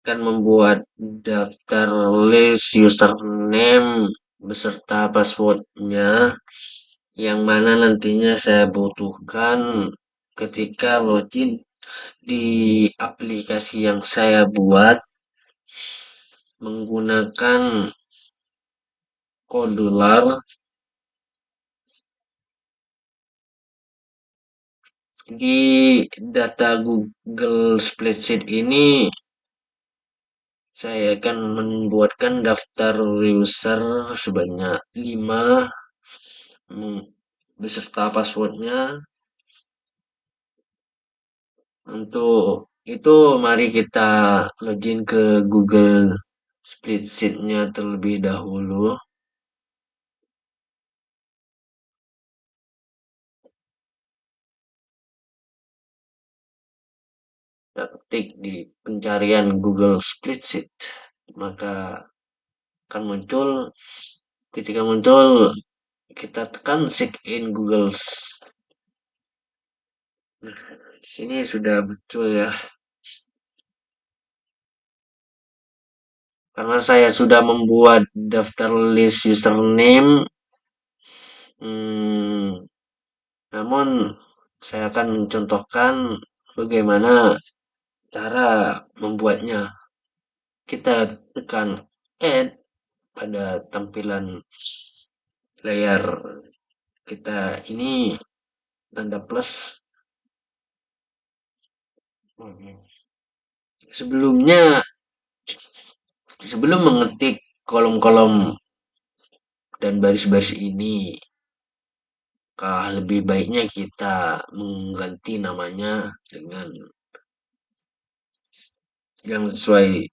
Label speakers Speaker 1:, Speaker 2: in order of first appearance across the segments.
Speaker 1: akan membuat daftar list username beserta passwordnya yang mana nantinya saya butuhkan ketika login di aplikasi yang saya buat menggunakan kodular di data Google Spreadsheet ini. Saya akan membuatkan daftar user sebanyak 5 beserta passwordnya. Untuk itu mari kita login ke Google Spreadsheet-nya terlebih dahulu. Kita ketik di pencarian Google Spreadsheet, maka akan muncul. Ketika muncul, kita tekan sign in Google. Nah, di sini sudah muncul ya. Karena saya sudah membuat daftar list username, hmm, namun saya akan mencontohkan bagaimana cara membuatnya. Kita tekan add pada tampilan layar kita ini tanda plus. Sebelumnya, sebelum mengetik kolom-kolom dan baris-baris ini, lebih baiknya kita mengganti namanya dengan yang sesuai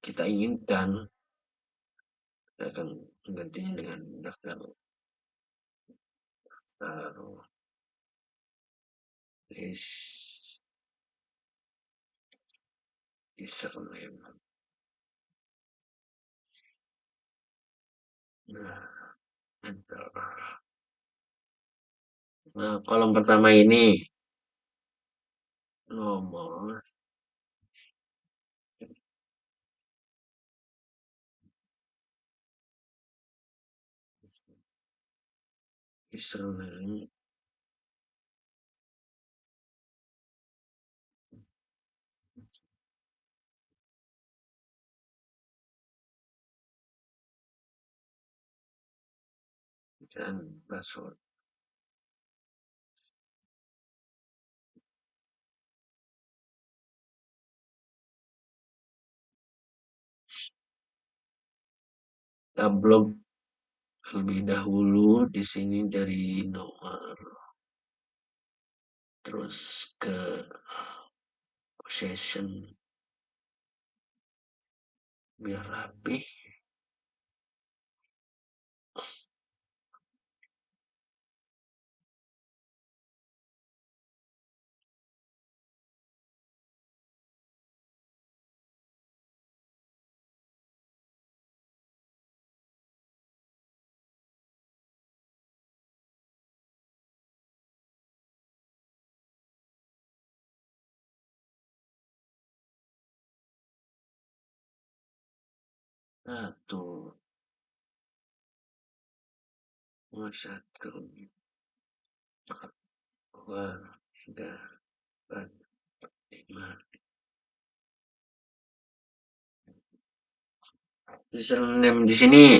Speaker 1: kita inginkan. Kita akan menggantinya dengan daftar list username. Nah, enter. Nah, kolom pertama ini nomor username dan password. Kita blok terlebih dahulu di sini dari nomor, terus ke possession biar rapi. Satu, satu, dua, tiga, empat, lima. Username di sini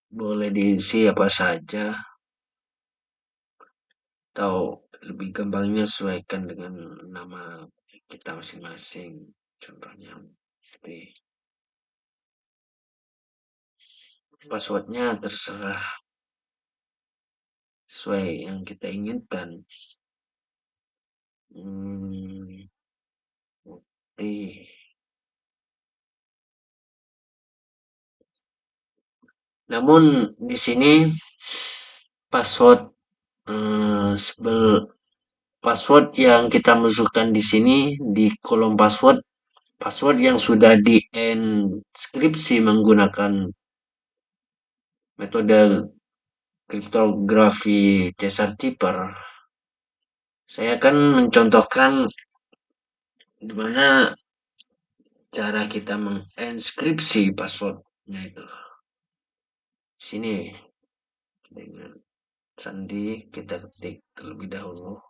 Speaker 1: boleh diisi apa saja atau lebih gampangnya sesuaikan dengan nama kita masing-masing. Contohnya seperti passwordnya terserah sesuai yang kita inginkan. Oke. Namun di sini password password yang kita masukkan di sini di kolom password, password yang sudah dienkripsi menggunakan metode kriptografi Cesar Cipher. Saya akan mencontohkan Gimana cara kita menginskripsi passwordnya itu. Sini dengan sandi kita ketik terlebih dahulu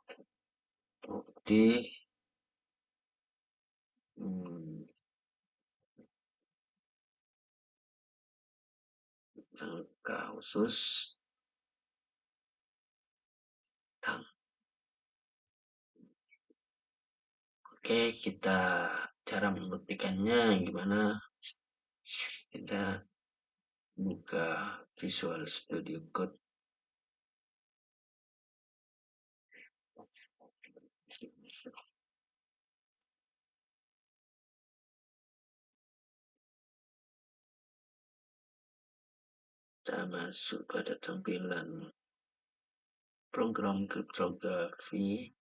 Speaker 1: bukti hmm, angka khusus dan oke kita cara membuktikannya gimana kita buka Visual Studio Code kita masuk pada tampilan program kriptografi.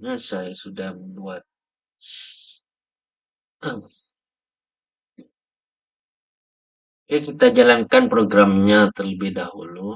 Speaker 1: Nah, saya sudah membuat oke, kita jalankan programnya terlebih dahulu.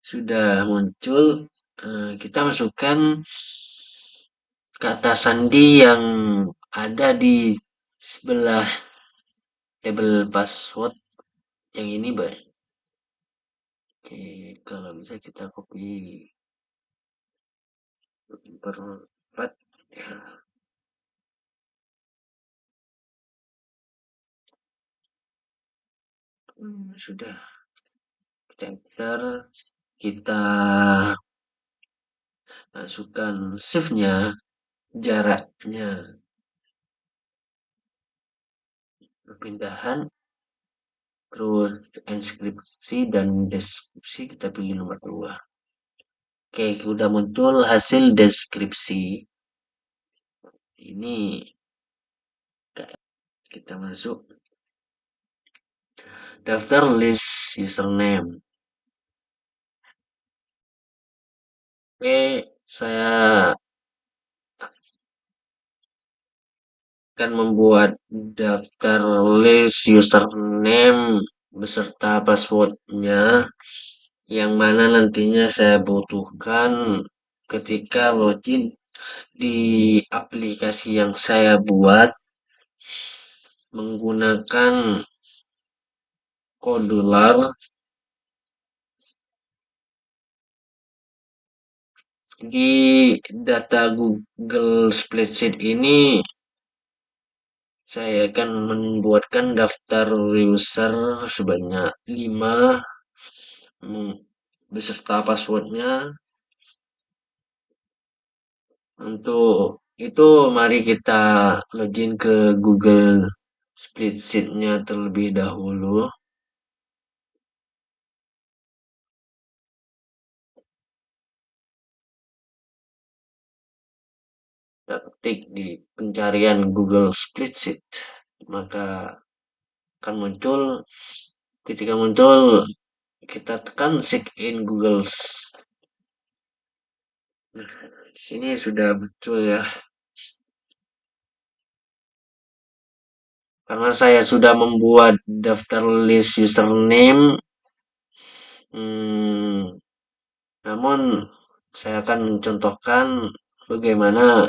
Speaker 1: Sudah muncul, kita masukkan kata sandi yang ada di sebelah tabel password yang ini, Bay. Oke, kalau bisa kita copy per 4 ya. Sudah kita enter, kita masukkan shift-nya, jaraknya, perpindahan, terus inskripsi dan deskripsi kita pilih nomor 2. Oke, sudah muncul hasil deskripsi. Ini kita masuk daftar list username. Oke, saya akan membuat daftar list username beserta passwordnya yang mana nantinya saya butuhkan ketika login di aplikasi yang saya buat menggunakan kodular di data Google Spreadsheet ini. Saya akan membuatkan daftar user sebanyak 5 beserta passwordnya. Untuk itu mari kita login ke Google Spreadsheet-nya terlebih dahulu. Kita ketik di pencarian Google Spreadsheet, maka akan muncul. Ketika muncul, kita tekan sign in Google. Nah, di sini sudah muncul ya. Karena saya sudah membuat daftar list username, namun saya akan mencontohkan bagaimana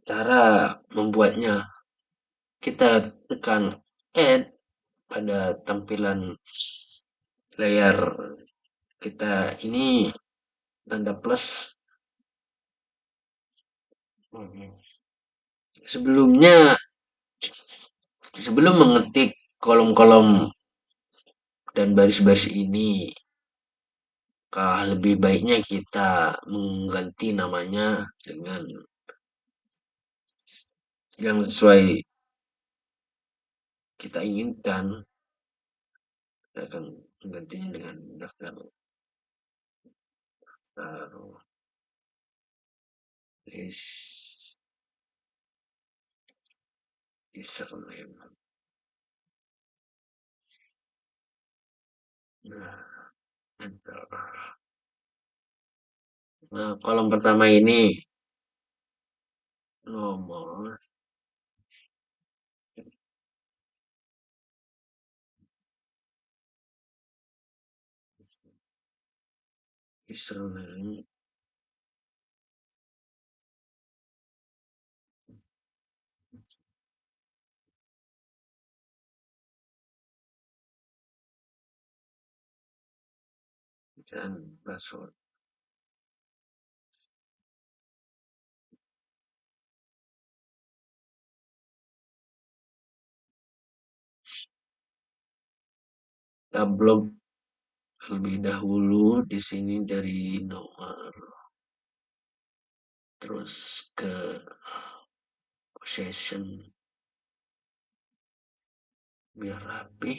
Speaker 1: cara membuatnya. Kita tekan add pada tampilan layar kita ini tanda plus. Sebelum mengetik kolom-kolom dan baris-baris ini. Lebih baiknya kita mengganti namanya dengan yang sesuai kita inginkan. Kita akan menggantinya dengan daftar taruh list username. Nah, enter. Nah, kolom pertama ini nomor username dan password. Kita blok terlebih dahulu di sini dari nomor, terus ke possession biar rapi.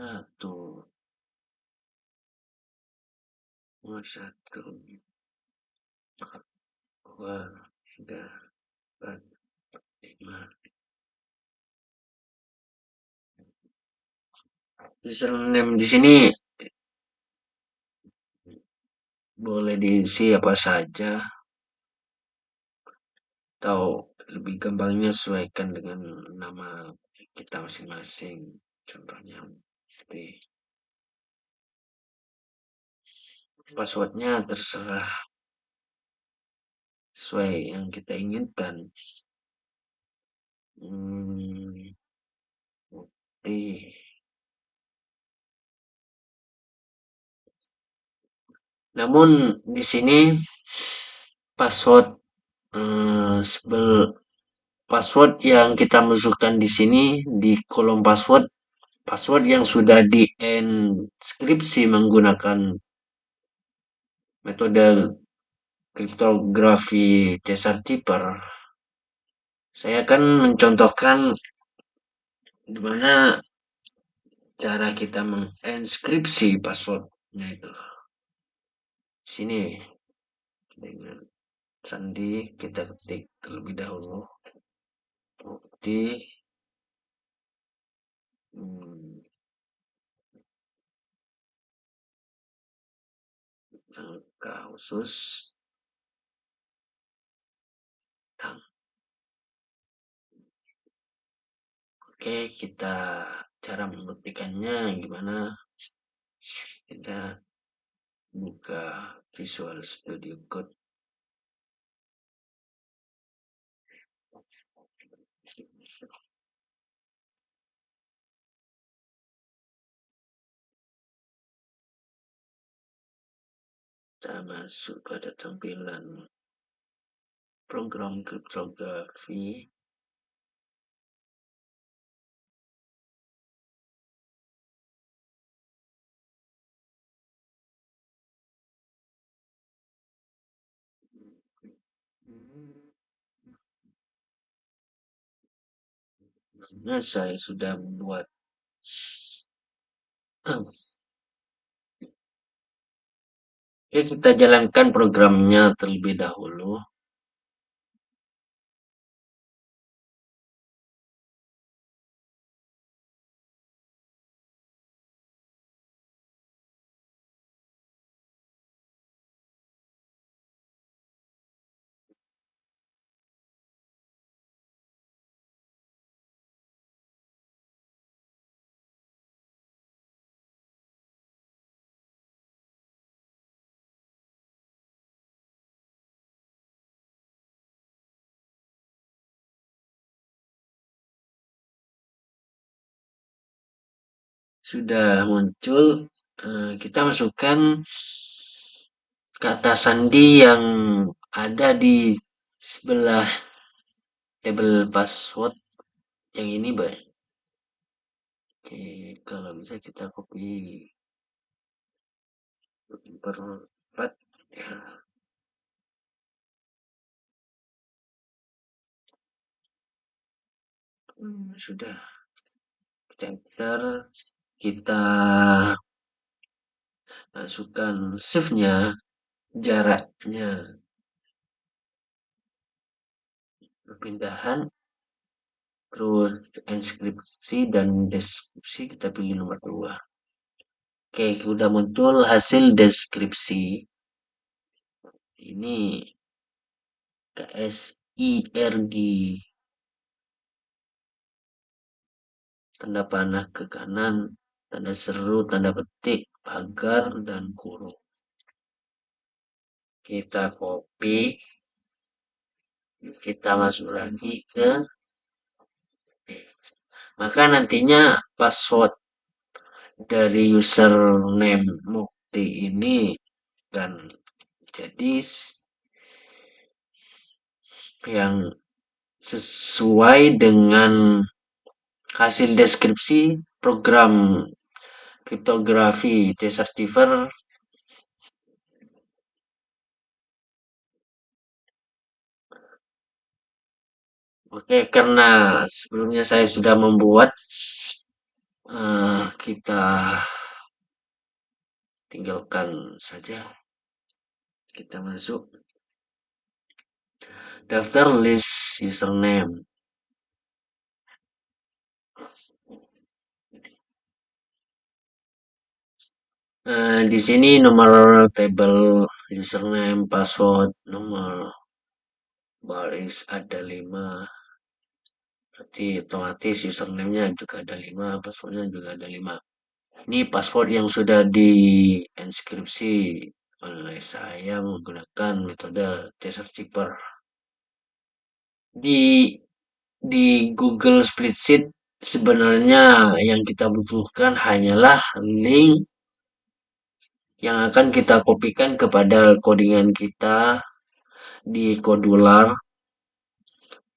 Speaker 1: Satu, satu, dua, tiga, empat, lima. Username di sini boleh diisi apa saja, atau lebih gampangnya sesuaikan dengan nama kita masing-masing. Contohnya seperti passwordnya terserah sesuai yang kita inginkan. Hmm, namun di sini password password yang kita masukkan di sini di kolom password, password yang sudah dienkripsi menggunakan metode kriptografi decipher. Saya akan mencontohkan gimana cara kita menginskripsi passwordnya itu. Sini dengan sandi kita ketik terlebih dahulu bukti angka khusus dan oke, kita cara membuktikannya gimana, kita buka Visual Studio Code. Kita masuk pada tampilan program kriptografi. Nah, saya sudah membuat oke, kita jalankan programnya terlebih dahulu. Sudah muncul, kita masukkan kata sandi yang ada di sebelah tabel password yang ini, Bay. Oke, kalau bisa kita copy per 4 ya. Sudah kita enter, kita masukkan shift-nya, jaraknya, perpindahan, terus inskripsi dan deskripsi kita pilih nomor 2. Oke, udah muncul hasil deskripsi. Ini KSIRG, tanda panah ke kanan, tanda seru, tanda petik, pagar, dan kurung. Kita copy, kita masuk lagi ke, maka nantinya password dari username Mukti ini kan jadi yang sesuai dengan hasil deskripsi program kriptografi Decipher. Oke, karena sebelumnya saya sudah membuat, kita tinggalkan saja. Kita masuk daftar list username. Di sini nomor table username, password, nomor baris ada 5. Berarti otomatis username-nya juga ada 5, passwordnya juga ada 5. Ini password yang sudah diinskripsi oleh saya menggunakan metode Decipher. Di di Google Spreadsheet sebenarnya yang kita butuhkan hanyalah link yang akan kita kopikan kepada codingan kita di Codular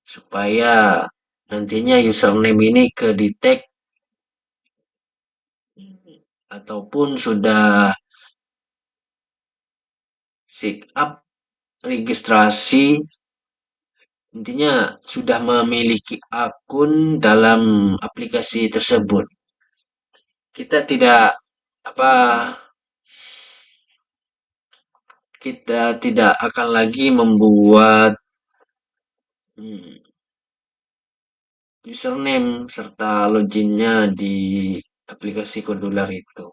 Speaker 1: supaya nantinya username ini ke detect ataupun sudah sign up registrasi, intinya sudah memiliki akun dalam aplikasi tersebut. Kita tidak apa kita tidak akan lagi membuat username serta loginnya di aplikasi Codular itu.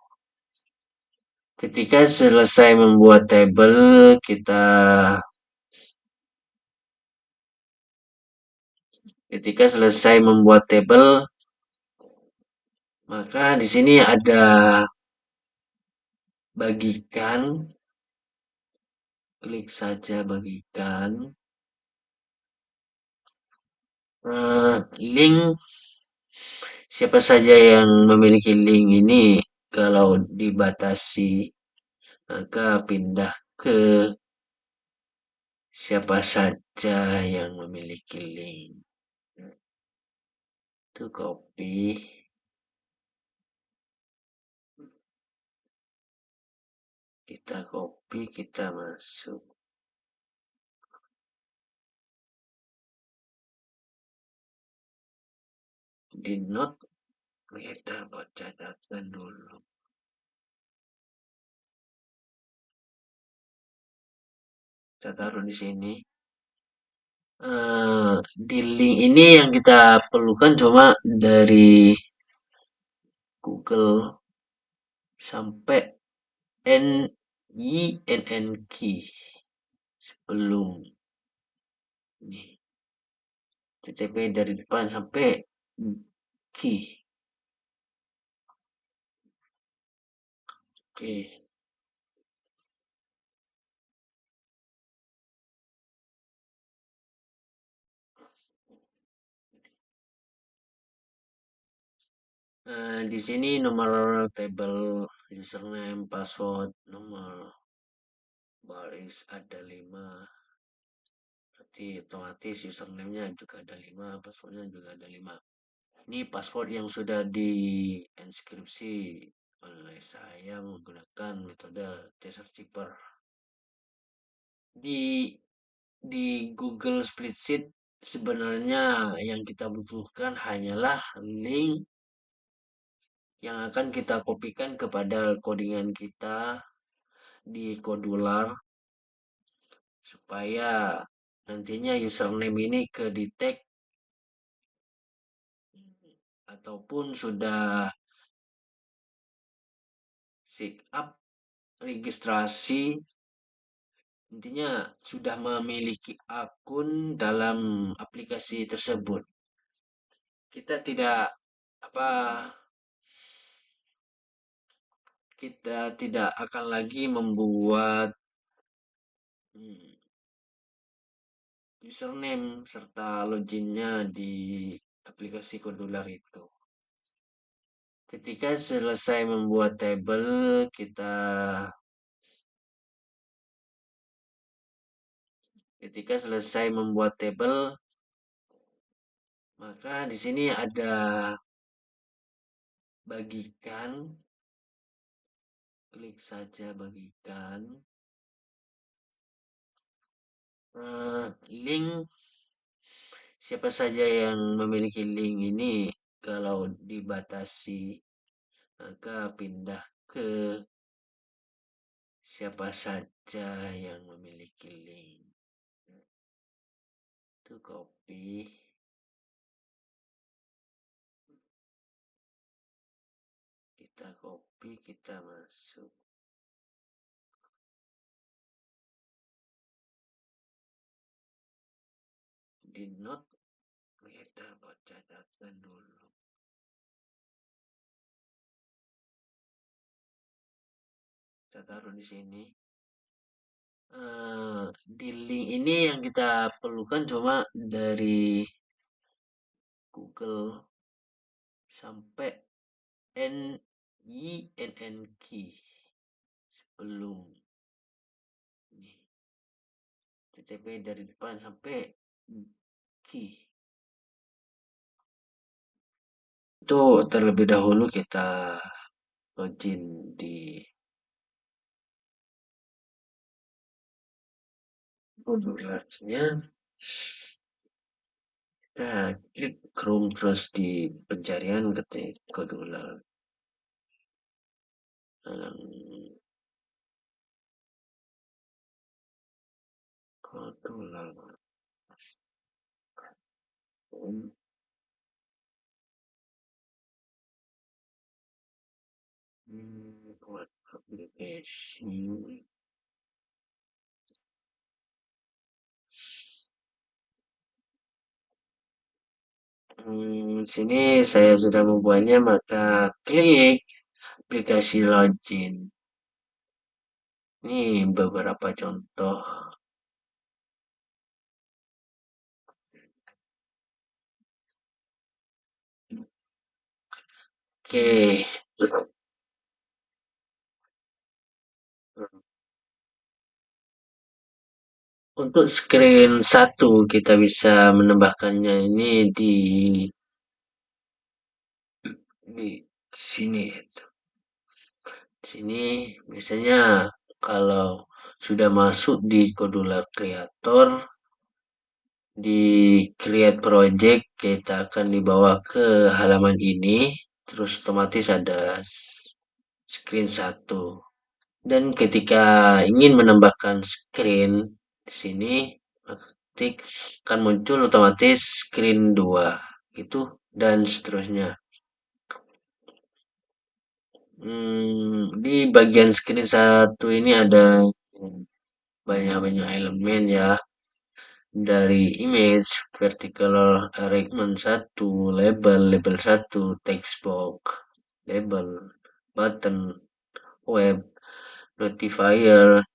Speaker 1: Ketika selesai membuat table, ketika selesai membuat table, maka di sini ada bagikan, klik saja bagikan. Link, siapa saja yang memiliki link ini kalau dibatasi maka pindah ke siapa saja yang memiliki link. Itu copy, kita masuk di note, kita buat catatan dulu. Kita taruh di sini. Di link ini yang kita perlukan cuma dari Google sampai key sebelum ini TTP dari depan sampai key. Oke. Di sini nomor table username, password, nomor baris ada 5. Berarti otomatis username-nya juga ada 5, passwordnya juga ada 5. Ini password yang sudah dienkripsi oleh saya menggunakan metode T-Searchiper. Di di Google Spreadsheet sebenarnya yang kita butuhkan hanyalah link yang akan kita kopikan kepada codingan kita di Kodular supaya nantinya username ini ke detect ataupun sudah sign up registrasi, intinya sudah memiliki akun dalam aplikasi tersebut. Kita tidak apa kita tidak akan lagi membuat username serta loginnya di aplikasi Kodular itu. Ketika selesai membuat table, ketika selesai membuat table, maka di sini ada bagikan, klik saja bagikan. Link, siapa saja yang memiliki link ini kalau dibatasi, maka pindah ke siapa saja yang memiliki link. Itu copy. Kita copy, kita masuk. Di note kita baca data dulu. Kita taruh di sini. Di link ini yang kita perlukan cuma dari Google sampai key sebelum ini TTP dari depan sampai key itu terlebih dahulu kita login di Modularnya. Kita klik Chrome terus di pencarian ketik Kodular. Kodular. Buat aplikasi. Sini saya sudah membuatnya, maka klik aplikasi login. Ini beberapa contoh. Oke. Untuk screen 1 kita bisa menambahkannya ini di sini. Di sini biasanya kalau sudah masuk di Kodular Creator, di create project kita akan dibawa ke halaman ini, terus otomatis ada screen 1. Dan ketika ingin menambahkan screen di sini, ketik akan muncul otomatis screen 2 gitu dan seterusnya. Di bagian screen 1 ini ada banyak-banyak elemen ya. Dari image, vertical arrangement 1, label 1, text box, label, button, web, notifier,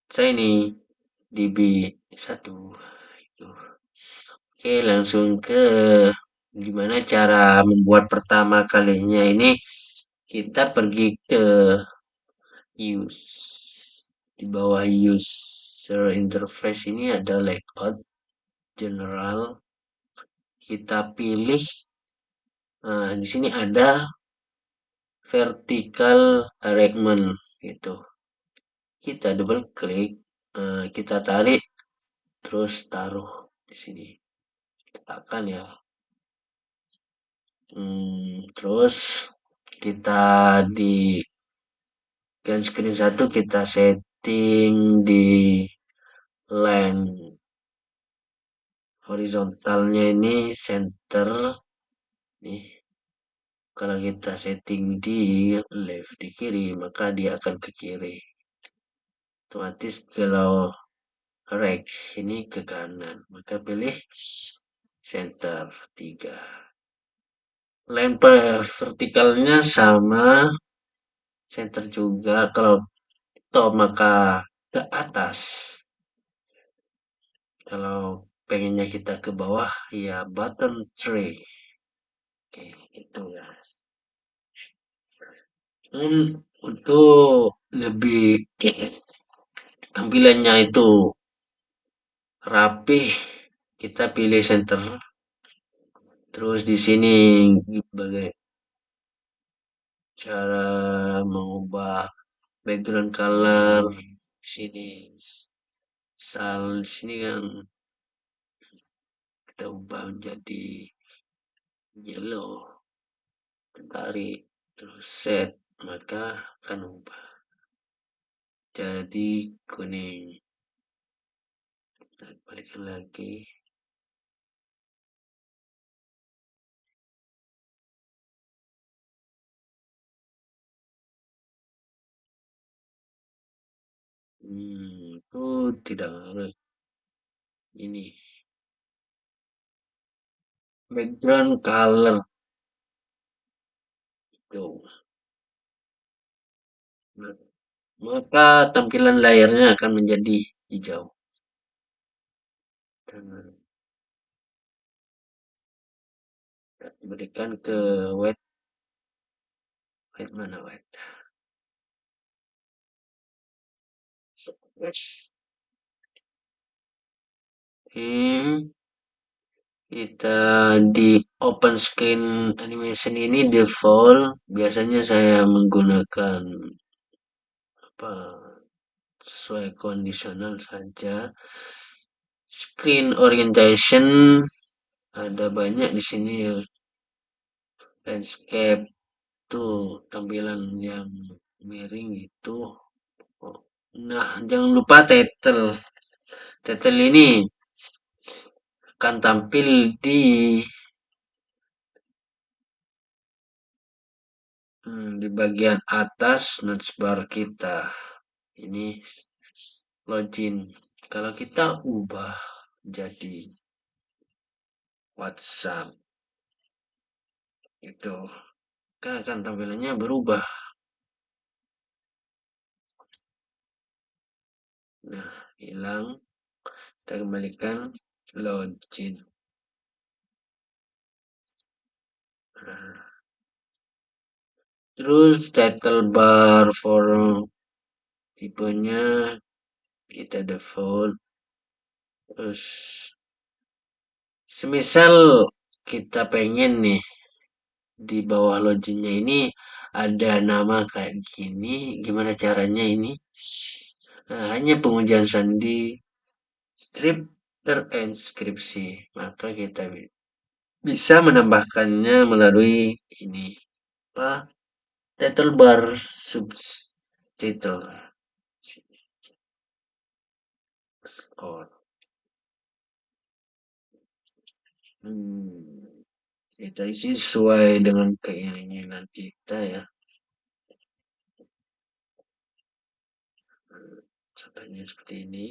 Speaker 1: shiny, db 1 itu. Oke, langsung ke Gimana cara membuat pertama kalinya ini kita pergi ke use. Di bawah user interface ini ada layout general. Kita pilih, di sini ada vertical arrangement gitu. Kita double klik, kita tarik, terus taruh di sini. Akan ya. Terus kita di Gen screen 1 kita setting di line horizontalnya ini center nih. Kalau kita setting di left di kiri, maka dia akan ke kiri. Otomatis kalau right ini ke kanan, maka pilih center 3. Line vertikalnya sama center juga. Kalau top maka ke atas. Kalau pengennya kita ke bawah, ya button 3. Oke, itu ya. Untuk lebih tampilannya itu rapih, kita pilih center. Terus di sini sebagai cara mengubah background color sini sini kan kita ubah menjadi yellow, tarik terus set, maka akan ubah jadi kuning. Nah, balikan lagi. Itu tidak ada ini background color itu. Nah, maka tampilan layarnya akan menjadi hijau. Dan berikan ke white. White mana white? Kita di open screen animation ini default. Biasanya saya menggunakan apa sesuai kondisional saja. Screen orientation ada banyak di sini ya. Landscape tuh tampilan yang miring itu. Nah, jangan lupa title. Title ini akan tampil di bagian atas navigasi kita. Ini login. Kalau kita ubah jadi WhatsApp itu kan tampilannya berubah. Nah, hilang. Kita kembalikan login. Nah, terus title bar for tipenya kita default. Terus semisal kita pengen nih di bawah loginnya ini ada nama kayak gini, gimana caranya ini? Nah, hanya pengujian sandi strip terinskripsi, maka kita bisa menambahkannya melalui ini apa title bar subtitle score. Kita isi sesuai dengan keinginan kita ya. Contohnya seperti ini.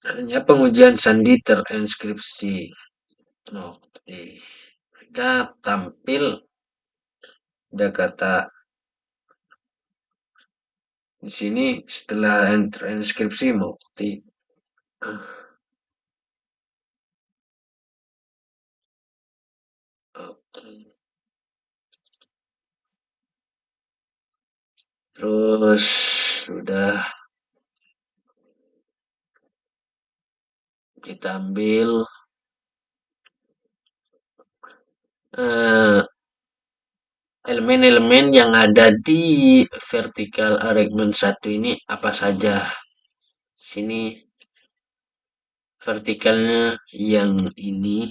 Speaker 1: Hanya pengujian sandi terinskripsi. Oke. Maka tampil ada kata di sini setelah enter inskripsi mau Oke. Terus sudah kita ambil eh, elemen-elemen yang ada di vertical arrangement satu ini apa saja. Sini vertikalnya yang ini,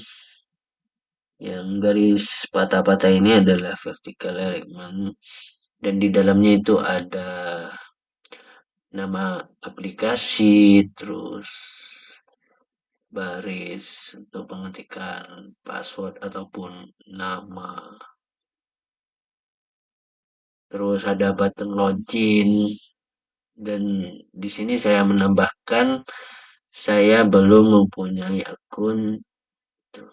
Speaker 1: yang garis patah-patah ini adalah vertical arrangement dan di dalamnya itu ada nama aplikasi, terus baris untuk pengetikan password ataupun nama. Terus ada button login dan di sini saya menambahkan saya belum mempunyai akun,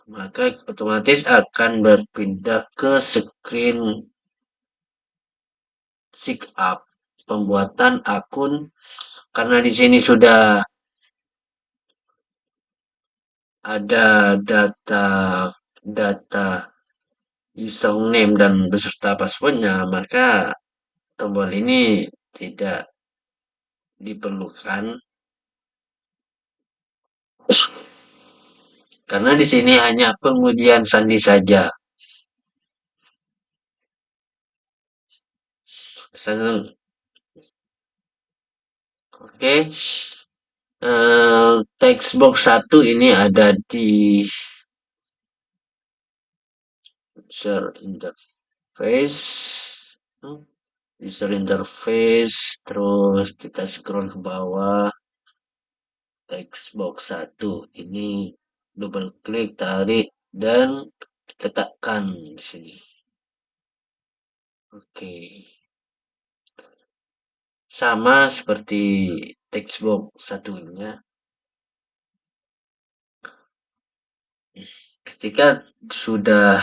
Speaker 1: maka otomatis akan berpindah ke screen sign up pembuatan akun karena di sini sudah ada data data username dan beserta passwordnya, maka tombol ini tidak diperlukan karena di sini hanya pengujian sandi saja. Oke, text box 1 ini ada di user interface. User interface, terus kita scroll ke bawah, text box 1 ini double klik, tarik dan letakkan di sini. Oke. Sama seperti text box satunya. Ketika sudah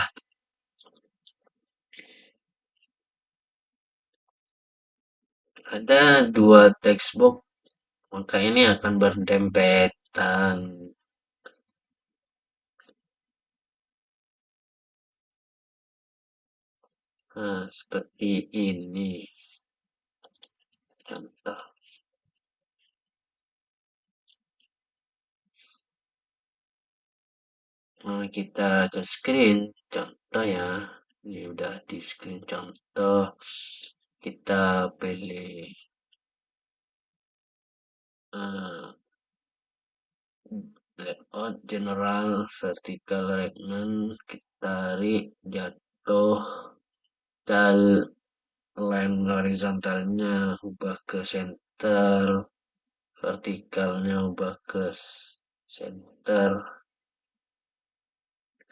Speaker 1: ada dua text box, maka ini akan berdempetan. Nah, seperti ini. Contoh. Nah, kita ke screen contoh ya. Ini udah di screen contoh. Kita pilih uh, layout general vertical alignment. Kita tarik jatuh dan line horizontalnya ubah ke center, vertikalnya ubah ke center.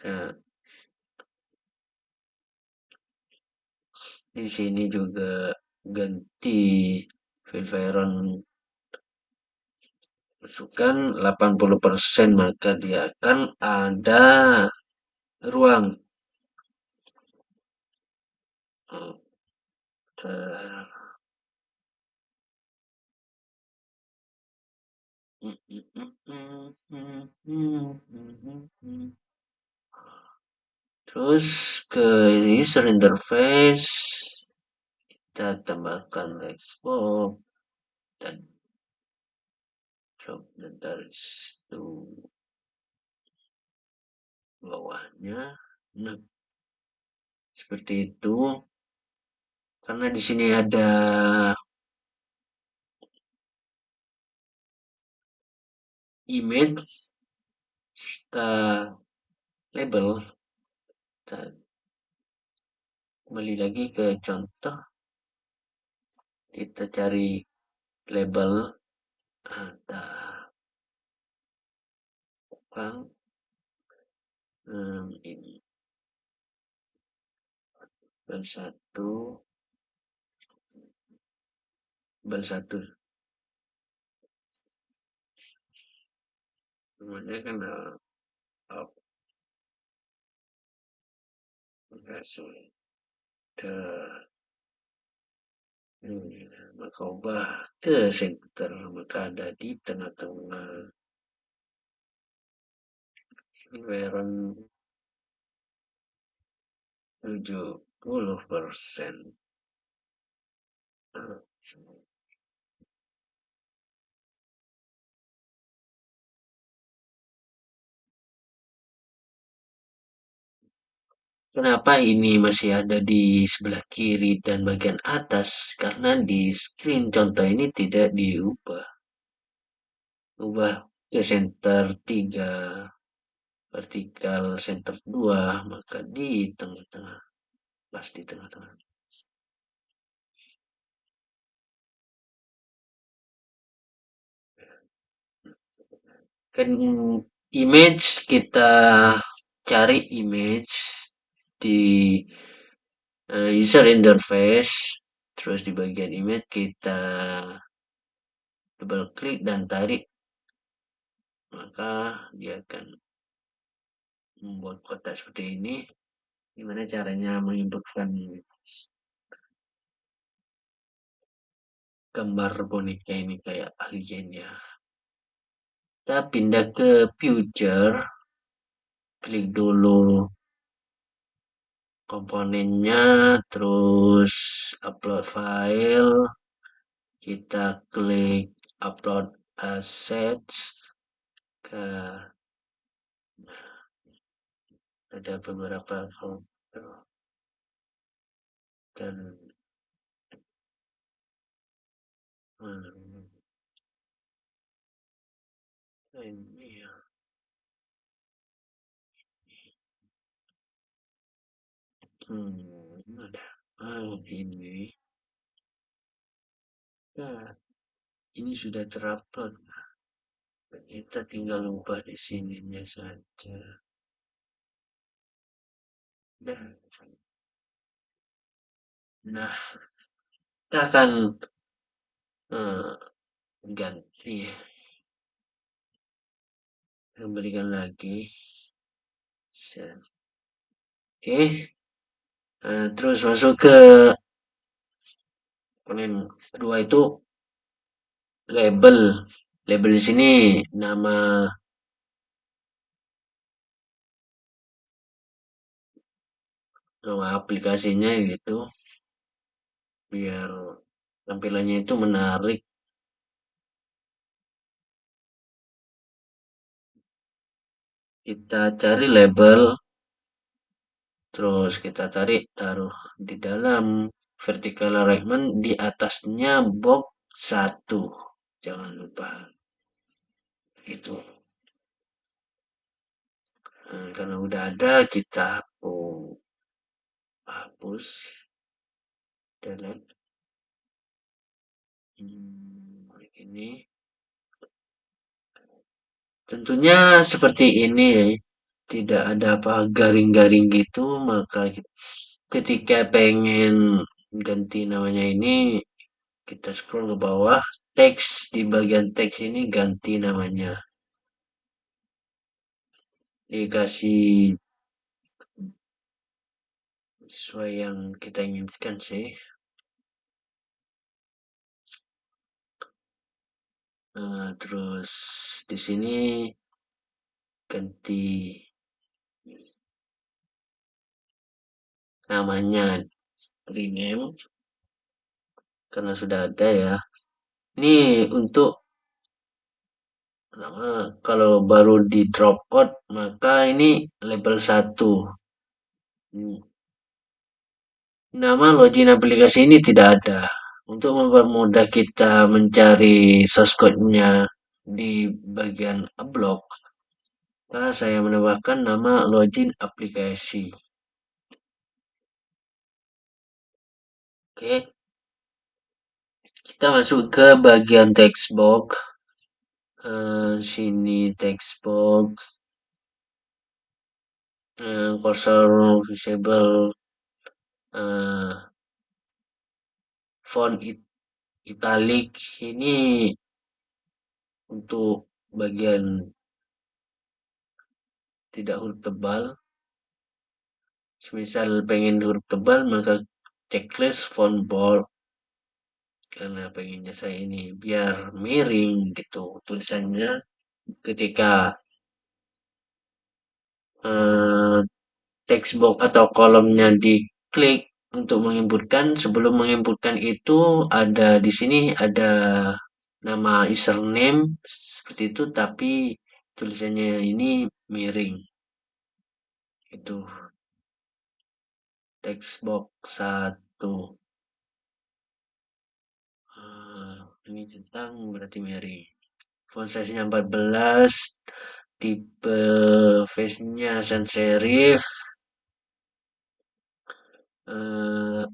Speaker 1: Nah, di sini juga ganti Filveron masukkan 80%, maka dia akan ada ruang uh, terus ke user interface kita tambahkan text dan drop dari situ bawahnya. Nah, seperti itu. Karena di sini ada image serta label. Kita kembali lagi ke contoh. Kita cari label. Ada ini bel satu namanya kan aplikasi maka ubah ke center, maka ada di tengah-tengah environment 70%. Kenapa ini masih ada di sebelah kiri dan bagian atas? Karena di screen contoh ini tidak diubah. Ubah ke center 3, vertikal center 2, maka di tengah-tengah. Pas di tengah-tengah. Kan image kita cari image di user interface, terus di bagian image kita double klik dan tarik, maka dia akan membuat kotak seperti ini. Gimana caranya menghidupkan gambar boneka ini kayak alien ya. Kita pindah ke future, klik dulu komponennya, terus upload file, kita klik upload assets, ke ada beberapa folder dan ini ya, ada ini. Nah, ini sudah terupload. Kita tinggal ubah di sininya saja. Nah, nah, kita akan eh, ganti ya, kembalikan lagi. Oke, terus masuk ke komponen kedua itu label. Label di sini nama nama aplikasinya gitu, biar tampilannya itu menarik. Kita cari label, terus kita taruh di dalam vertical alignment di atasnya box 1. Jangan lupa gitu. Karena udah ada kita hapus, delete. Ini tentunya seperti ini ya. Tidak ada apa garing-garing gitu, maka ketika pengen ganti namanya ini, kita scroll ke bawah, teks di bagian teks ini ganti namanya. Dikasih sesuai yang kita inginkan sih. Terus di sini ganti namanya, rename karena sudah ada ya. Ini untuk kalau baru di drop out maka ini label 1. Nama login aplikasi ini tidak ada. Untuk mempermudah kita mencari source code-nya di bagian blog, maka saya menambahkan nama login aplikasi. Oke, kita masuk ke bagian text box. Sini text box, cursor visible, font italic ini untuk bagian tidak huruf tebal. Semisal pengen huruf tebal maka checklist font bold, karena pengennya saya ini biar miring gitu tulisannya ketika eh, text box atau kolomnya diklik untuk menginputkan. Sebelum menginputkan itu ada di sini ada nama username seperti itu, tapi tulisannya ini miring. Itu text box satu. Ini centang berarti miring. Font size-nya 14, tipe face-nya sans serif,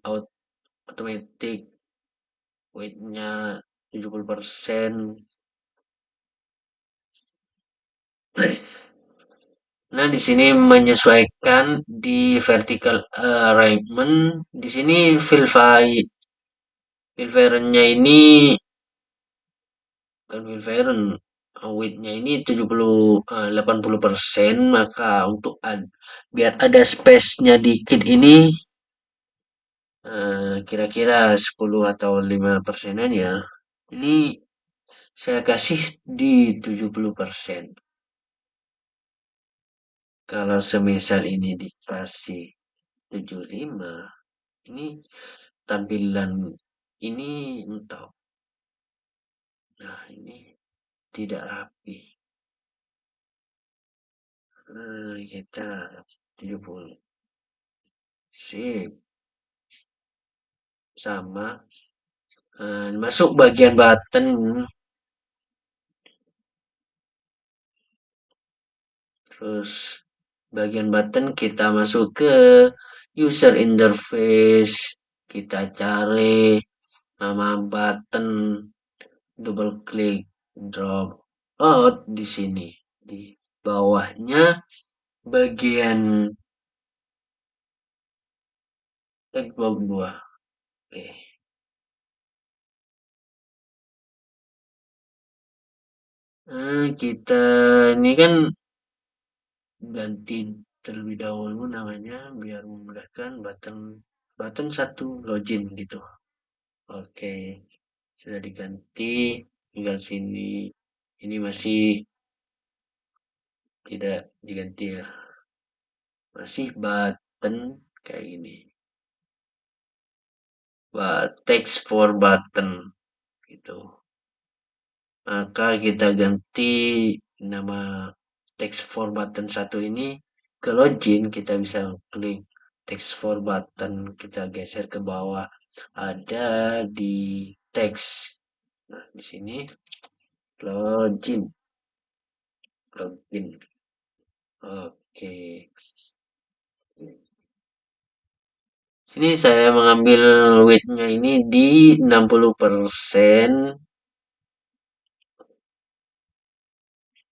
Speaker 1: automatic, weight-nya 70%. Nah, di sini menyesuaikan di vertical alignment. Di sini fill variant-nya ini kan fill variant weight-nya ini 80% maka untuk biar ada space-nya dikit ini kira-kira 10 atau 5 persenan ya. Ini saya kasih di 70%. Kalau semisal ini dikasih 75, ini tampilan ini entah. Nah, ini tidak rapi. Kita 70. Sip, sama. Masuk bagian button. Terus bagian button kita masuk ke user interface. Kita cari nama button, double klik, drop out di sini. Di bawahnya bagian text 2. Oke. Kita ini kan ganti terlebih dahulu namanya biar memudahkan button button satu login gitu. Oke, sudah diganti, tinggal sini. Ini masih tidak diganti ya. Masih button kayak gini. Text for button gitu. Maka kita ganti nama text for button satu ini ke login. Kita bisa klik text for button, kita geser ke bawah. Ada di text. Nah, di sini login. Login. Oke. Sini saya mengambil weight-nya ini di 60%.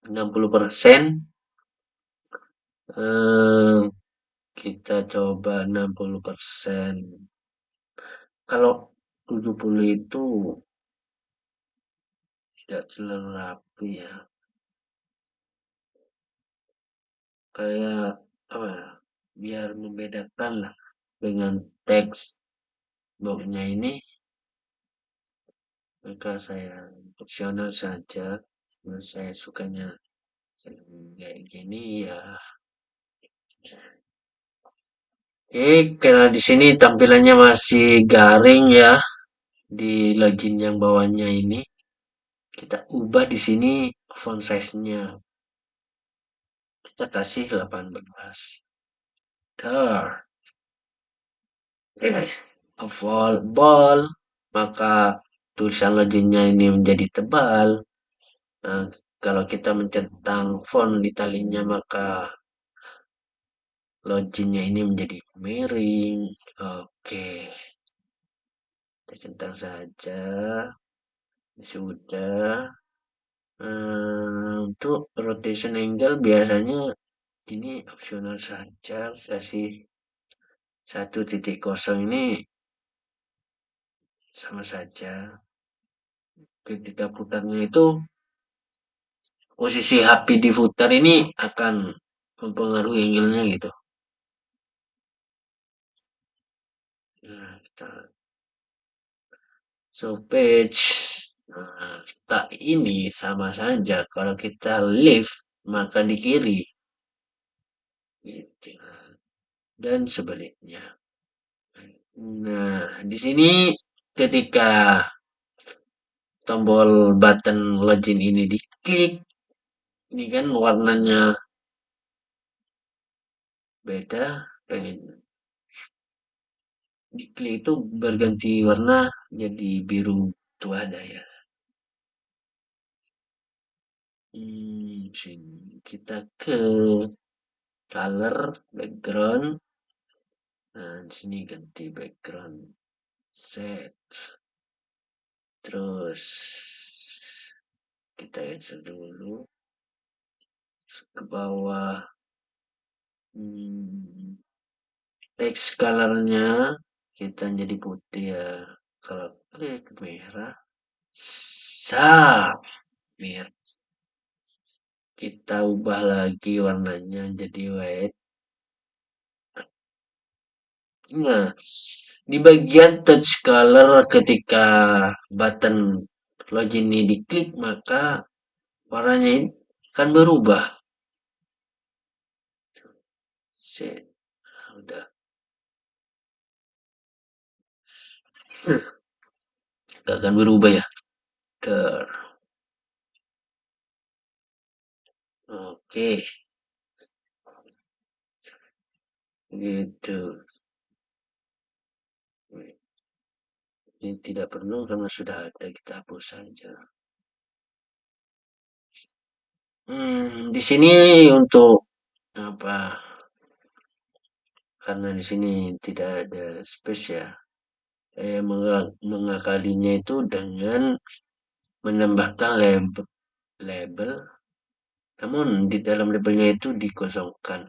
Speaker 1: 60%. Eh, kita coba 60%. Kalau 70 itu tidak terlalu rapi ya. Kayak apa ya? Biar membedakan lah dengan teks boxnya ini, maka saya opsional saja. Saya sukanya kayak gini ya. Oke, karena di sini tampilannya masih garing ya di login yang bawahnya ini. Kita ubah di sini font size-nya. Kita kasih 18. Dar. Ball, maka tulisan loginnya ini menjadi tebal. Nah, kalau kita mencentang font di talinya maka loginnya ini menjadi miring. Oke, kita centang saja. Sudah. Untuk rotation angle biasanya ini opsional saja. Kasih 1.0 ini sama saja. Ketika putarnya itu posisi HP diputar ini akan mempengaruhi angle-nya gitu. Nah, kita so page. Nah, tak ini sama saja. Kalau kita lift maka di kiri. Gitu. dan sebaliknya. Nah, di sini ketika tombol button login ini diklik, ini kan warnanya beda, pengen diklik itu berganti warna jadi biru tua ada ya. Sini kita ke color background. Nah, di sini ganti background set. Terus kita cancel dulu ke bawah. Hmm, text colornya kita jadi putih ya. Kalau klik merah, sap, merah. Kita ubah lagi warnanya jadi white. Nah, di bagian touch color ketika button login ini diklik maka warnanya ini akan berubah. Set, udah. Gak akan berubah ya. Ter. Oke, gitu. Ini tidak perlu karena sudah ada, kita hapus saja. Di sini untuk apa? Karena di sini tidak ada space ya. Saya mengakalinya itu dengan menambahkan label, namun di dalam labelnya itu dikosongkan.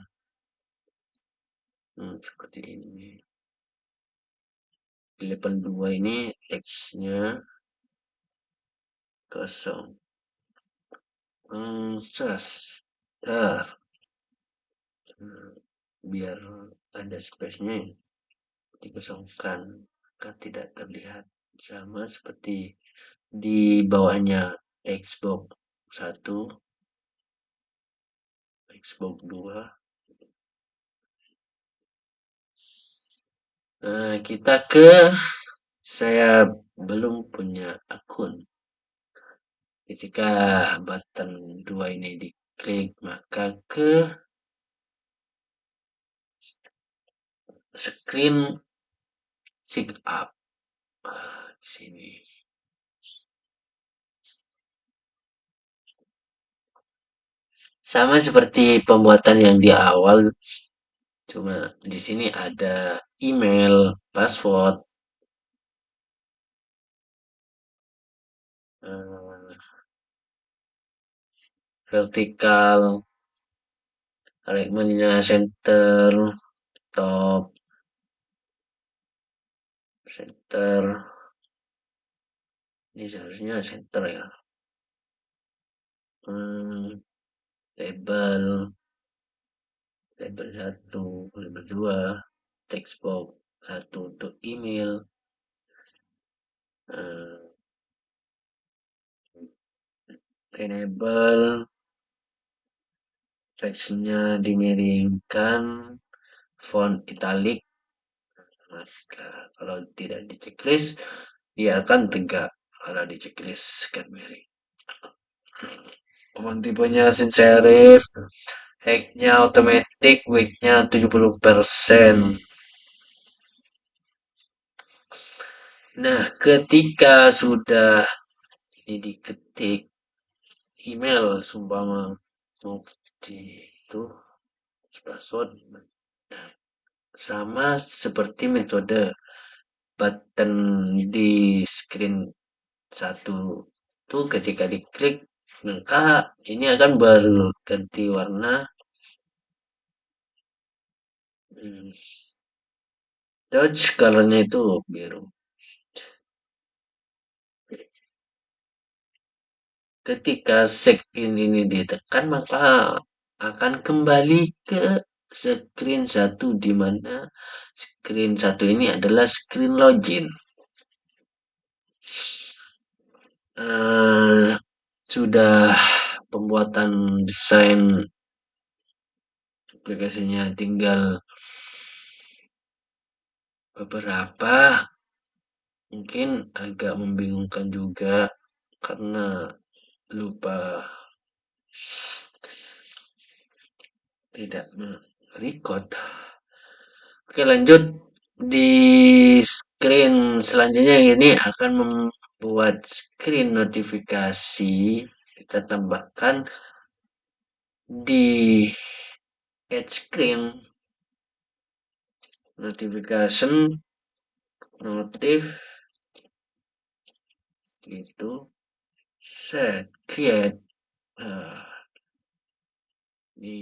Speaker 1: Seperti ini. Di label 2 ini X-nya kosong. Sas. Biar ada space-nya dikosongkan, maka tidak terlihat sama seperti di bawahnya Xbox 1, Xbox 2. Nah, kita ke saya belum punya akun. Ketika button 2 ini diklik, maka ke screen sign up. Di sini. Sama seperti pembuatan yang di awal, cuma di sini ada email, password, vertikal, alignmentnya center, top, center. Ini seharusnya center ya. Label, label 1, label 2, text box 1 untuk email. Enable, teksnya dimiringkan, font italic. Maka kalau tidak di checklist, dia akan tegak. Kalau di checklist kan miring. Tipenya sans serif, height-nya automatic, width-nya 70%. Nah, ketika sudah ini diketik email sumpama mau di itu password, nah, sama seperti metode button di screen 1 itu ketika diklik maka ini akan berganti warna. Touch colornya itu biru. Ketika screen ini ditekan maka akan kembali ke screen 1 di mana screen 1 ini adalah screen login. Sudah pembuatan desain aplikasinya tinggal beberapa mungkin agak membingungkan juga karena lupa tidak merecord. Oke, lanjut. Di screen selanjutnya ini akan membuat screen notifikasi. Kita tambahkan di add screen notification notif itu set create di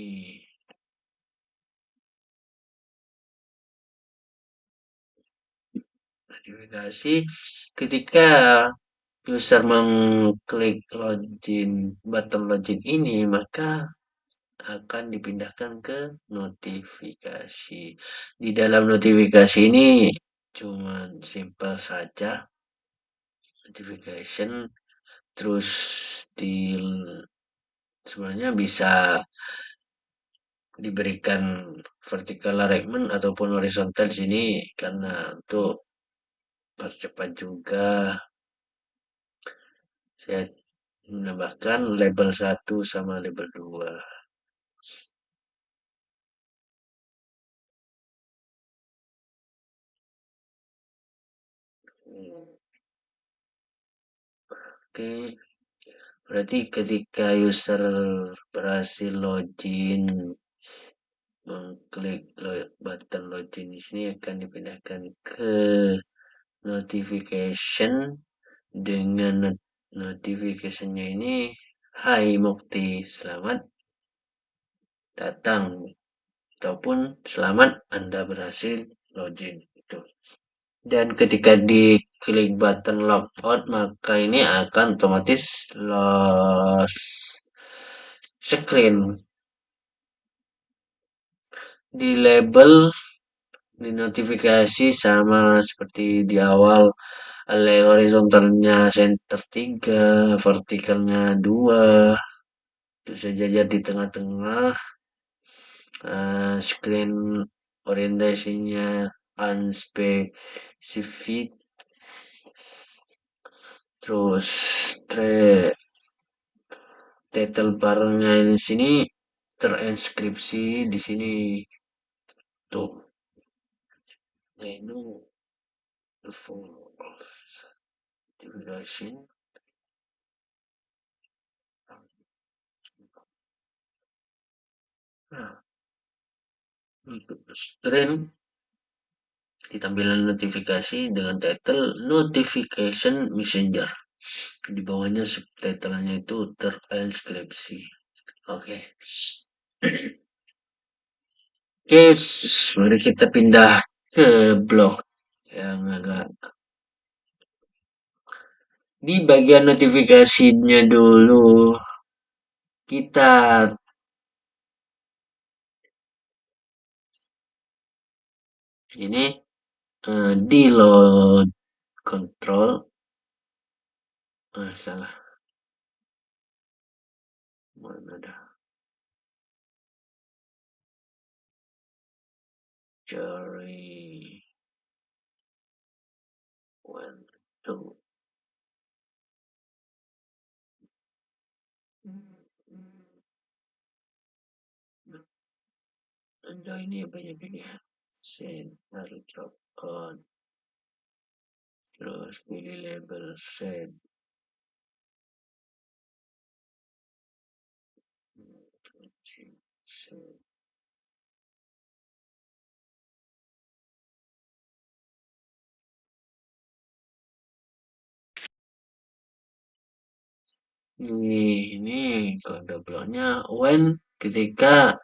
Speaker 1: notifikasi ketika user mengklik login button login ini maka akan dipindahkan ke notifikasi. Di dalam notifikasi ini cuman simpel saja notification terus di sebenarnya bisa diberikan vertical alignment ataupun horizontal di sini karena untuk percepat juga saya menambahkan label 1 sama label 2. Oke, berarti ketika user berhasil login mengklik button login di sini akan dipindahkan ke notification dengan notificationnya ini Hai Mukti, selamat datang ataupun selamat Anda berhasil login itu. Dan ketika diklik button logout maka ini akan otomatis lost screen di label di notifikasi sama seperti di awal horizontalnya center 3 vertikalnya 2 itu sejajar di tengah-tengah screen orientasinya unspecific terus title barnya di sini terinskripsi di sini tuh menu notification nah untuk screen di tampilan notifikasi dengan title notification messenger di bawahnya subtitlenya itu terinskripsi. Oke. Oke, mari kita pindah ke blog yang agak di bagian notifikasinya dulu kita ini di load control salah mana dah cari one two Anda ini banyak pilihan set lalu drop on terus pilih label set ini kode bloknya when ketika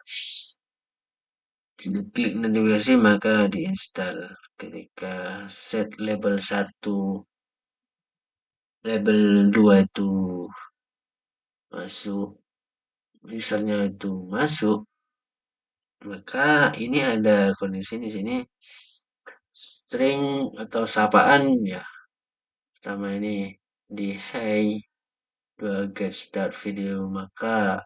Speaker 1: klik notifikasi maka diinstal ketika set label 1 label 2 itu masuk usernya itu masuk maka ini ada kondisi di sini string atau sapaan ya pertama ini di hey dua get start video maka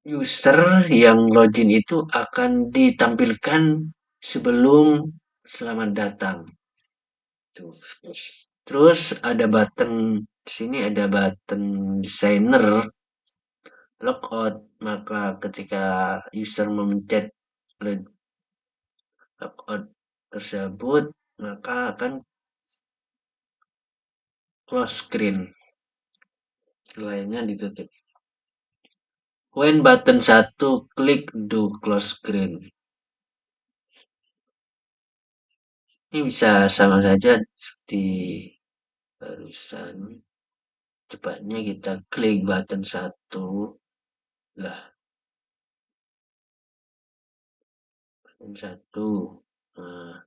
Speaker 1: user yang login itu akan ditampilkan sebelum selamat datang. Tuh. Terus ada button di sini ada button designer logout. Maka ketika user memencet logout tersebut, maka akan close screen. Lainnya ditutup. When button satu klik do close screen. Ini bisa sama saja seperti barusan. Cepatnya kita klik button satu. Lah, button satu. Nah,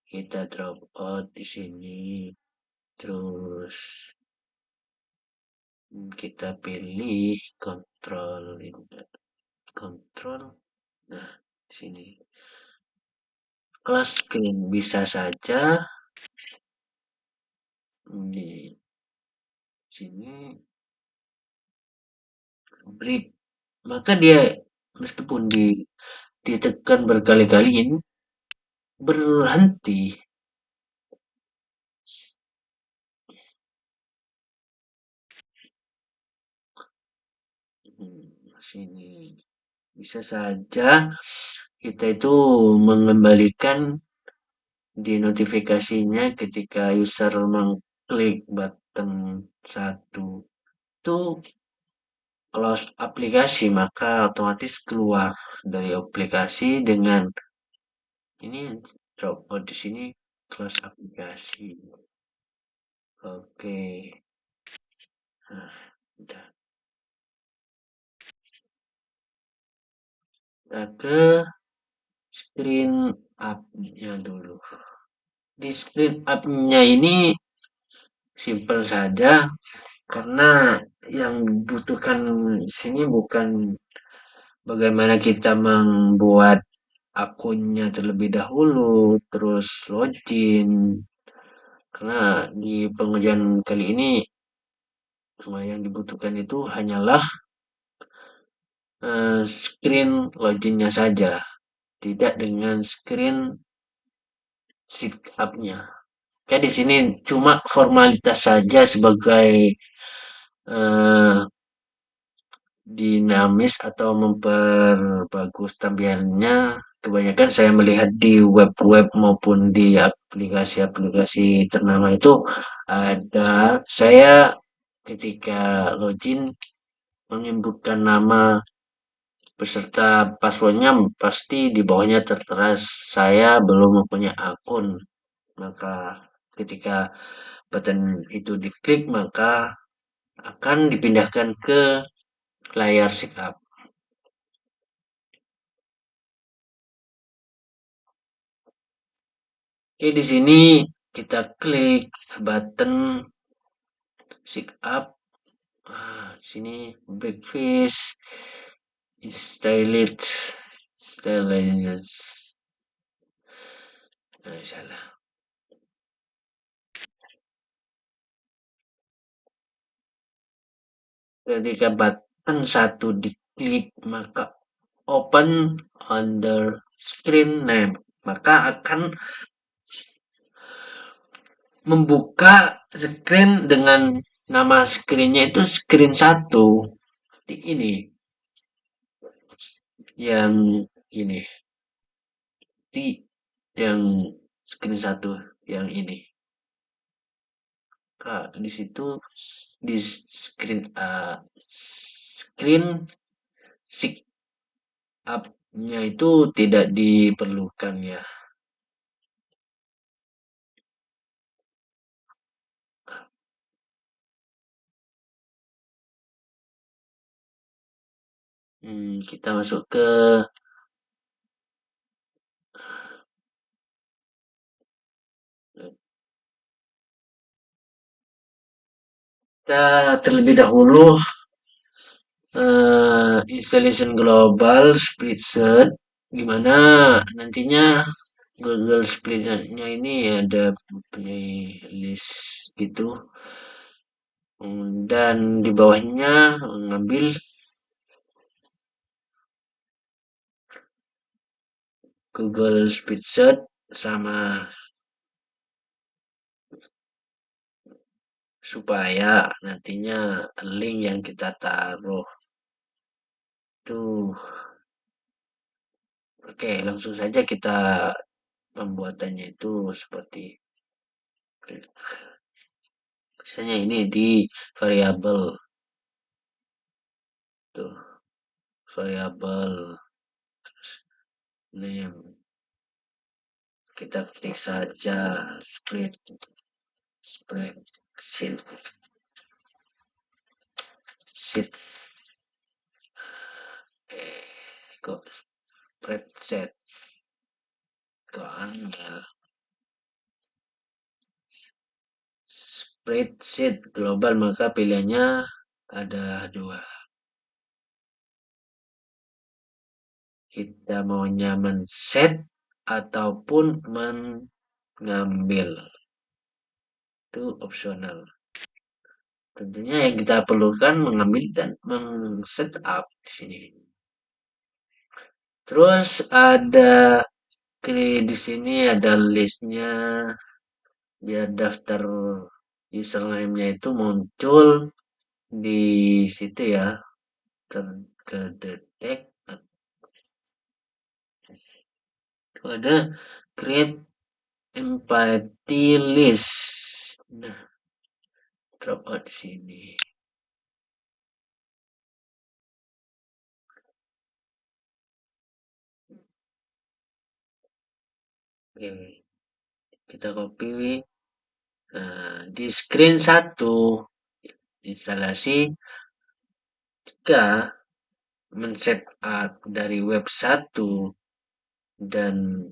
Speaker 1: kita drop out di sini. Terus kita pilih kontrol. Nah, di sini. Close screen bisa saja di sini break. Maka dia meskipun ditekan berkali-kali ini berhenti. Sini bisa saja kita itu mengembalikan di notifikasinya ketika user mengklik button satu itu close aplikasi, maka otomatis keluar dari aplikasi dengan ini drop out di sini close aplikasi. Oke. Nah, udah. Kita ke screen up-nya dulu. Di screen up-nya ini simple saja karena yang dibutuhkan di sini bukan bagaimana kita membuat akunnya terlebih dahulu, terus login. Karena di pengujian kali ini cuma yang dibutuhkan itu hanyalah screen loginnya saja, tidak dengan screen sit up-nya. Kayak di sini cuma formalitas saja sebagai eh, dinamis atau memperbagus tampilannya. Kebanyakan saya melihat di web-web maupun di aplikasi-aplikasi ternama itu ada saya ketika login menginputkan nama beserta passwordnya pasti di bawahnya tertera saya belum mempunyai akun. Maka ketika button itu diklik maka akan dipindahkan ke layar sikap. Oke, di sini kita klik button sign up. Sini breakfast stylist stylizers. Salah. Ketika button satu diklik maka open under screen name, maka akan membuka screen dengan nama screennya itu screen satu. Seperti ini. Yang ini. Yang screen satu yang ini. Kak, di situ di screen sig up-nya itu tidak diperlukan ya. Kita masuk ke kita terlebih dahulu installation global spreadsheet gimana nantinya Google Spreadsheet-nya ini ada playlist gitu. Dan di bawahnya mengambil Google Spreadsheet sama supaya nantinya link yang kita taruh tuh. Oke, langsung saja kita pembuatannya itu seperti misalnya ini di variabel tuh, variabel name kita ketik saja spreadsheet sheet kok spreadsheet kok angel spreadsheet global maka pilihannya ada dua. Kita maunya men-set ataupun mengambil. Itu opsional. Tentunya yang kita perlukan mengambil dan men-setup di sini. Terus ada di sini ada listnya biar daftar username-nya itu muncul di situ ya terkedetek. Itu ada create empathy list. Nah, drop out di sini. Oke, kita copy. Nah, di screen 1 instalasi jika men-set up dari web 1 dan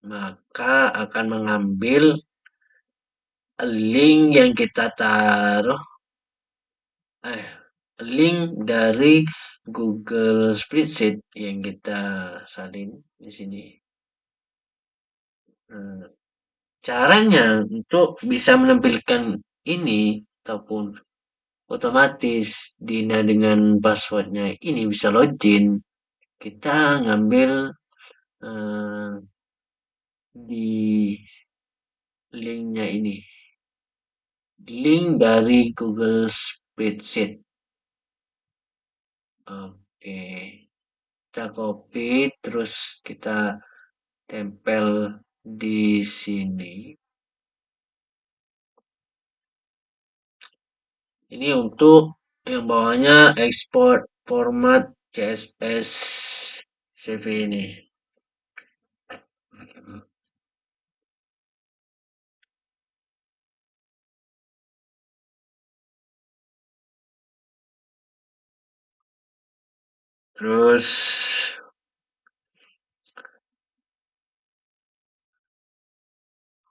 Speaker 1: maka akan mengambil link yang kita taruh eh link dari Google Spreadsheet yang kita salin di sini. Nah, caranya untuk bisa menampilkan ini ataupun otomatis Dina dengan passwordnya ini bisa login, kita ngambil di linknya ini, link dari Google Spreadsheet. Oke, kita copy terus kita tempel di sini. Ini untuk yang bawahnya export format CSS CV ini. Terus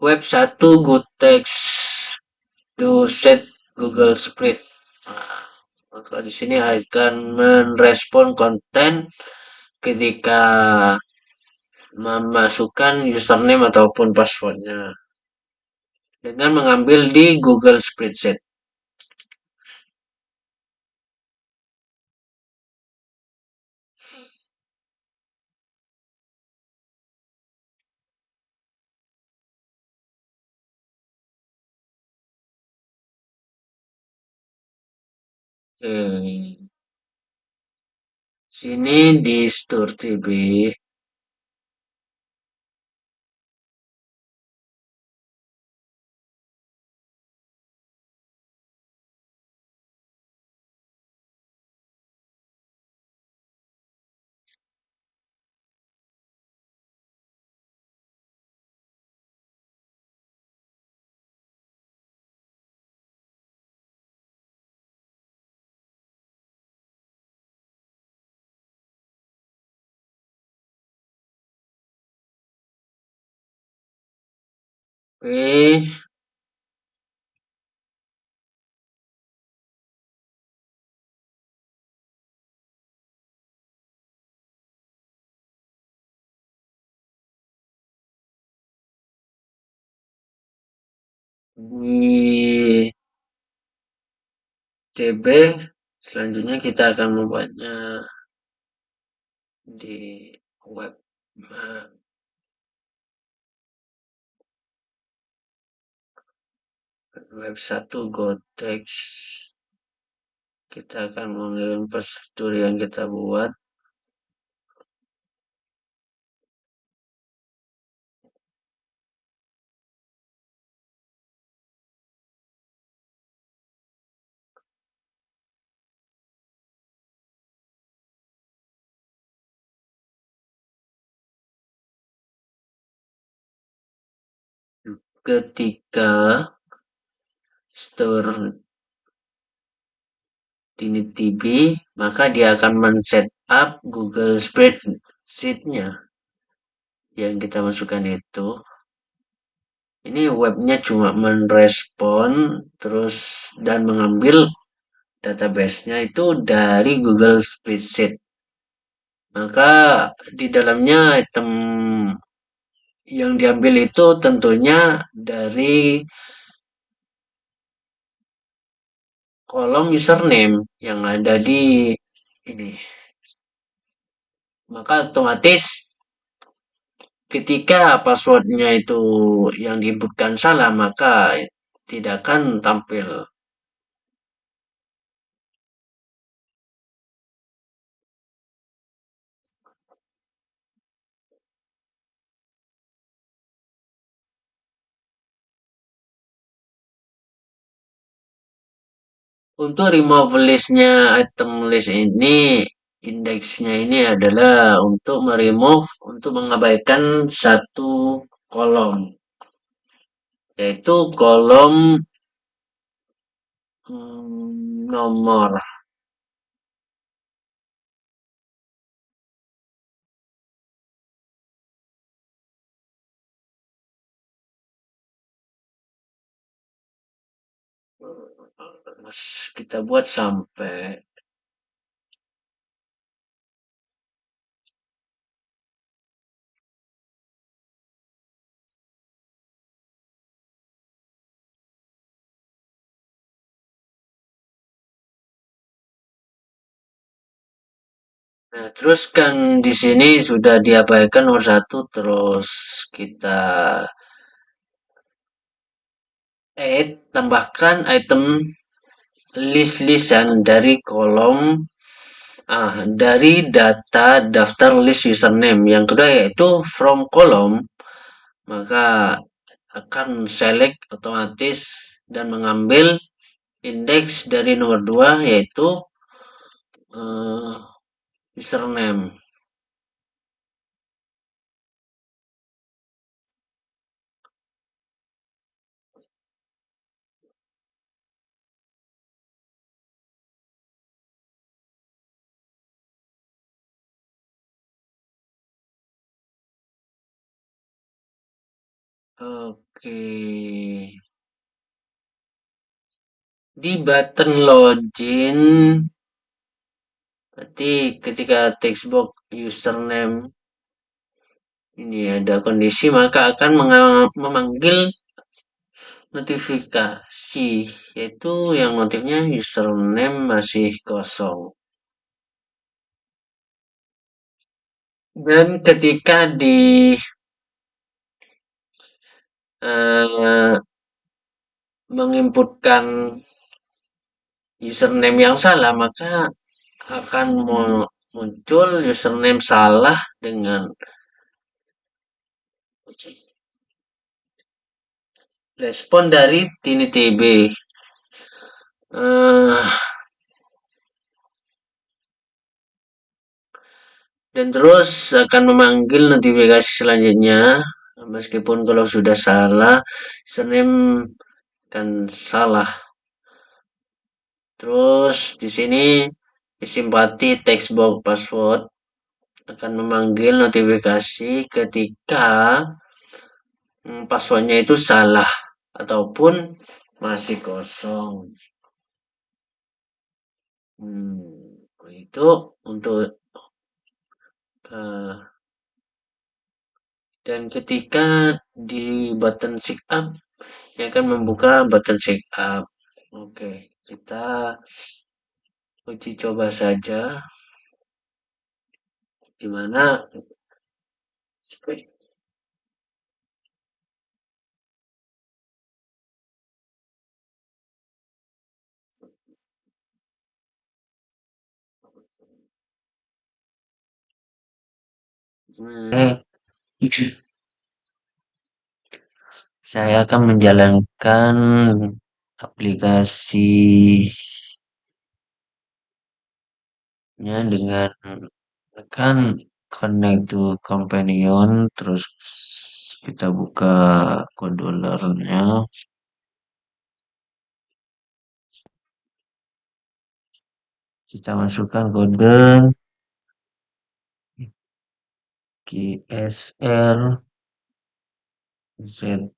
Speaker 1: web 1 good text to set Google Spread. Nah, maka di sini akan merespon konten ketika memasukkan username ataupun passwordnya dengan mengambil di Google Spreadsheet. Oke. Sini di Store TB Oke, di TB selanjutnya kita akan membuatnya di web web satu Gotex. Kita akan mengirim prosedur yang kita buat. Ketika store ini TB, maka dia akan men-setup Google Spreadsheet-nya yang kita masukkan itu. Ini webnya cuma merespon terus dan mengambil database-nya itu dari Google Spreadsheet. Maka di dalamnya item yang diambil itu tentunya dari kolom username yang ada di ini. Maka otomatis ketika passwordnya itu yang diinputkan salah, maka tidak akan tampil. Untuk remove listnya item list ini, indeksnya ini adalah untuk meremove, untuk mengabaikan satu kolom, yaitu kolom nomor. Kita buat sampai. Nah, terus kan di sini sudah diabaikan nomor satu, terus kita tambahkan item list-listan dari kolom dari data daftar list username. Yang kedua yaitu from kolom, maka akan select otomatis dan mengambil indeks dari nomor 2 yaitu username. Oke. Di button login, berarti ketika text box username ini ada kondisi, maka akan memanggil notifikasi, yaitu yang motifnya username masih kosong. Dan ketika di menginputkan username yang salah, maka akan muncul username salah dengan respon dari Tini TB. Dan terus akan memanggil notifikasi selanjutnya, meskipun kalau sudah salah, username kan salah. Terus di sini simpati text box password akan memanggil notifikasi ketika passwordnya itu salah ataupun masih kosong. Itu untuk dan ketika di button sign up yang akan membuka button sign up. Oke, kita uji coba saja di mana Hmm, saya akan menjalankan aplikasinya dengan tekan connect to companion, terus kita buka controllernya, kita masukkan kode GSR ZXG,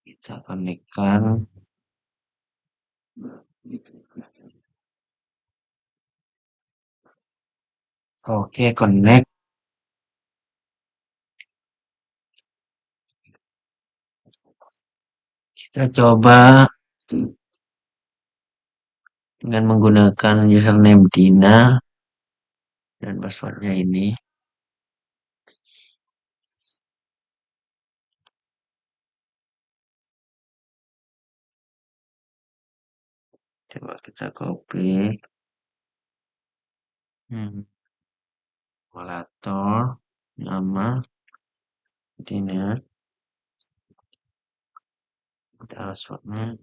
Speaker 1: kita konekkan. Oke, connect. Kita coba dengan menggunakan username Dina dan passwordnya ini. Coba kita copy. Kalkulator, nama, Dina, passwordnya.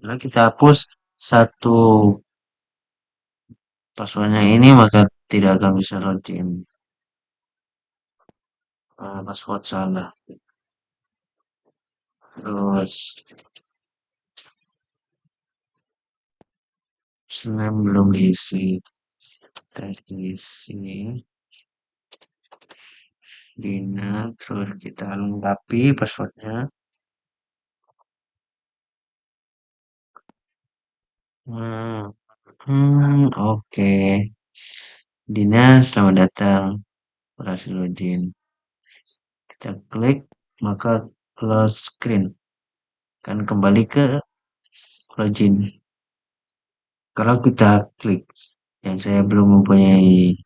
Speaker 1: Lalu kita hapus satu passwordnya ini, maka tidak akan bisa login. Password salah. Terus username belum diisi. Kita isi Dina, terus kita lengkapi passwordnya. Oke. Dina, selamat datang. Berhasil login. Kita klik, maka close screen. Kan kembali ke login. Kalau kita klik, yang saya belum mempunyai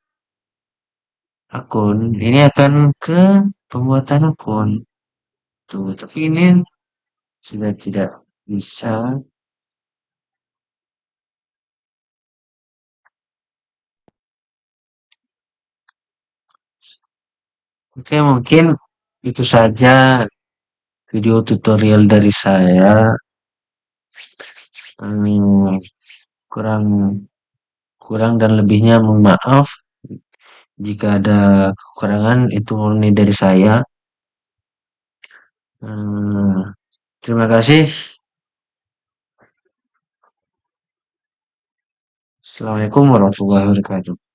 Speaker 1: akun, ini akan ke pembuatan akun. Tuh, tapi ini sudah tidak bisa. Oke, mungkin itu saja video tutorial dari saya. Hmm, kurang kurang dan lebihnya mohon maaf. Jika ada kekurangan itu murni dari saya. Hmm, terima kasih. Assalamualaikum warahmatullahi wabarakatuh.